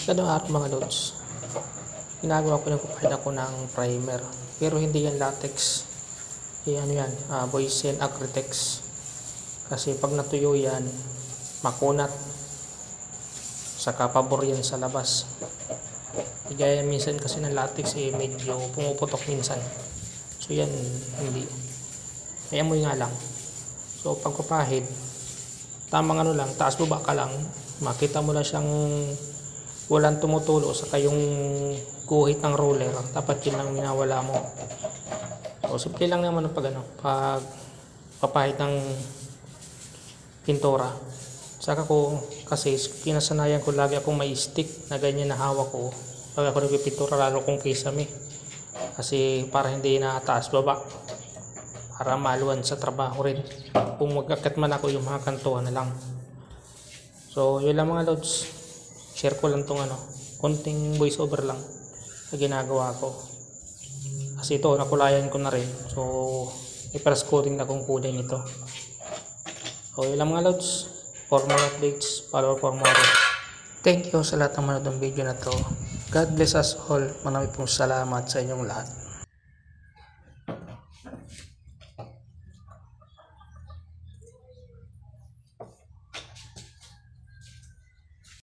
Ganun araw mga lods, ginagawa ko, nagpapahid ako ng primer, pero hindi yan latex, ano yan, Boysen Acrytex, kasi pag natuyo yan makunat, saka pabor yan sa labas. Kaya minsan kasi ng latex medyo pumuputok minsan, so yan hindi, kaya amoy nga lang. So pagpapahid, tamang ano lang, taas baba ka lang, makita mo lang siyang walang tumutulo, saka yung guhit ng roller, dapat yun lang minawala mo. So simple lang naman pag papahid ng pintura. Saka ko kasi kinasanayan ko lagi akong may stick na ganyan na hawak ko pag ako nagpipintura, lalo kong kisame, kasi para hindi na taas baba, para maluwan sa trabaho rin. Kung mag-akit man ako, yung mga kantuhan na lang. So yun lang mga lods, share ko lang tong konting voice over lang na ginagawa ko, kasi ito nakulayan ko na rin, so iparas ko rin na kung kulay nito. So yun lang mga lods, for more updates, follow for more. Thank you sa lahat ng manood ng video na to. God bless us all. Marami pong salamat sa inyong lahat.